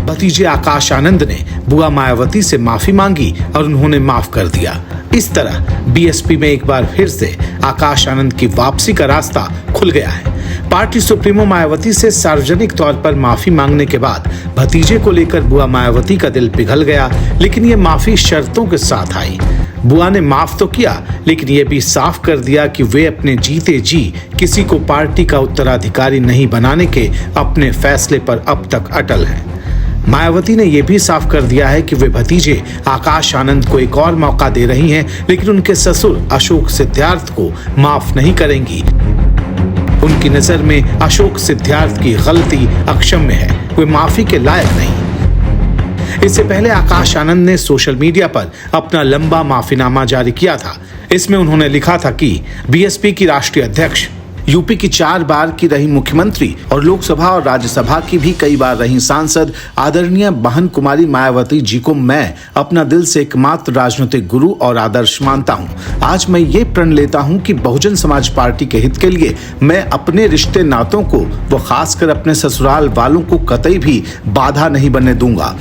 भतीजे आकाश आनंद ने बुआ मायावती से माफी मांगी और उन्होंने माफ कर दिया। इस तरह बीएसपी में एक बार फिर से आकाश आनंद की वापसी का रास्ता खुल गया है। पार्टी सुप्रीमो मायावती से सार्वजनिक तौर पर माफी मांगने के बाद भतीजे को लेकर बुआ मायावती का दिल पिघल गया, लेकिन ये माफी शर्तों के साथ आई। बुआ ने माफ तो किया, लेकिन ये भी साफ कर दिया कि वे अपने जीते जी किसी को पार्टी का उत्तराधिकारी नहीं बनाने के अपने फैसले पर अब तक अटल हैं। मायावती ने यह भी साफ कर दिया है कि वे भतीजे आकाश आनंद को एक और मौका दे रही हैं, लेकिन उनके ससुर अशोक सिद्धार्थ को माफ नहीं करेंगी। उनकी नजर में अशोक सिद्धार्थ की गलती अक्षम्य है, वे माफी के लायक नहीं। इससे पहले आकाश आनंद ने सोशल मीडिया पर अपना लंबा माफीनामा जारी किया था। इसमें उन्होंने लिखा था कि बीएसपी की राष्ट्रीय अध्यक्ष, यूपी की 4 बार की रही मुख्यमंत्री और लोकसभा और राज्यसभा की भी कई बार रही सांसद आदरणीय बहन कुमारी मायावती जी को मैं अपना दिल से एकमात्र राजनीतिक गुरु और आदर्श मानता हूं। आज मैं ये प्रण लेता हूं कि बहुजन समाज पार्टी के हित के लिए मैं अपने रिश्ते नातों को व खासकर अपने ससुराल वालों को कतई भी बाधा नहीं बनने दूंगा।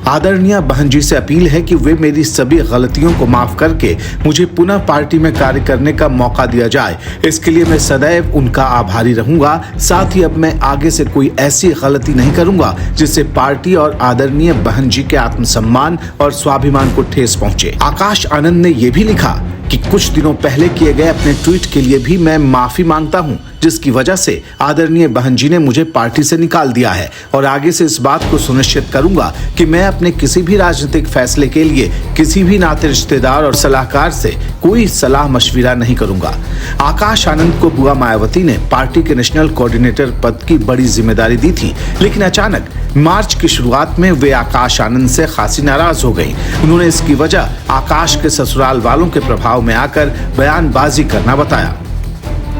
आदरणीय बहन जी से अपील है कि वे मेरी सभी गलतियों को माफ करके मुझे पुनः पार्टी में कार्य करने का मौका दिया जाए। इसके लिए मैं सदैव उनका आभारी रहूंगा। साथ ही अब मैं आगे से कोई ऐसी गलती नहीं करूंगा जिससे पार्टी और आदरणीय बहन जी के आत्मसम्मान और स्वाभिमान को ठेस पहुंचे। आकाश आनंद ने यह भी लिखा कि कुछ दिनों पहले किए गए अपने ट्वीट के लिए भी मैं माफी मांगता हूं, जिसकी वजह से आदरणीय बहन जी ने मुझे पार्टी से निकाल दिया है और आगे से इस बात को सुनिश्चित करूंगा कि मैं अपने किसी भी राजनीतिक फैसले के लिए किसी भी नाते रिश्तेदार और सलाहकार से कोई सलाह मशविरा नहीं करूंगा। आकाश आनंद को बुआ मायावती ने पार्टी के नेशनल कोऑर्डिनेटर पद की बड़ी जिम्मेदारी दी थी, लेकिन अचानक मार्च की शुरुआत में वे आकाश आनंद से खासी नाराज हो गई। उन्होंने इसकी वजह आकाश के ससुराल वालों के प्रभाव में आकर बयानबाजी करना बताया।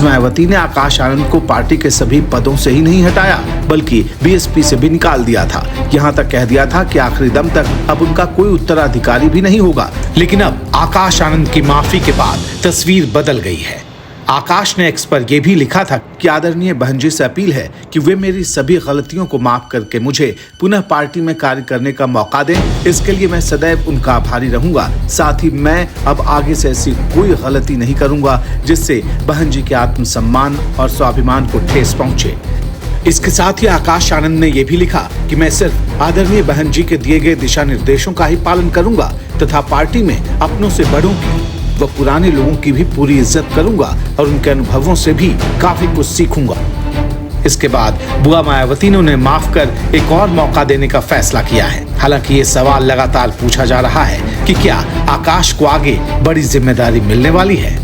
मायावती ने आकाश आनंद को पार्टी के सभी पदों से ही नहीं हटाया, बल्कि बीएसपी से भी निकाल दिया था। यहां तक कह दिया था कि आखिरी दम तक अब उनका कोई उत्तराधिकारी भी नहीं होगा। लेकिन अब आकाश आनंद की माफी के बाद तस्वीर बदल गई है। आकाश ने एक्स पर यह भी लिखा था कि आदरणीय बहन जी से अपील है कि वे मेरी सभी गलतियों को माफ करके मुझे पुनः पार्टी में कार्य करने का मौका दें। इसके लिए मैं सदैव उनका आभारी रहूंगा। साथ ही मैं अब आगे से ऐसी कोई गलती नहीं करूंगा जिससे बहन जी के आत्मसम्मान और स्वाभिमान को ठेस पहुंचे। इसके साथ ही आकाश आनंद ने यह भी लिखा कि मैं सिर्फ आदरणीय बहन जी के दिए गए दिशा निर्देशों का ही पालन करूंगा तथा पार्टी में अपनों से बड़ों की व पुराने लोगों की भी पूरी इज्जत करूंगा और उनके अनुभवों से भी काफी कुछ सीखूंगा। इसके बाद बुआ मायावती ने उन्हें माफ कर एक और मौका देने का फैसला किया है। हालांकि ये सवाल लगातार पूछा जा रहा है कि क्या आकाश को आगे बड़ी जिम्मेदारी मिलने वाली है।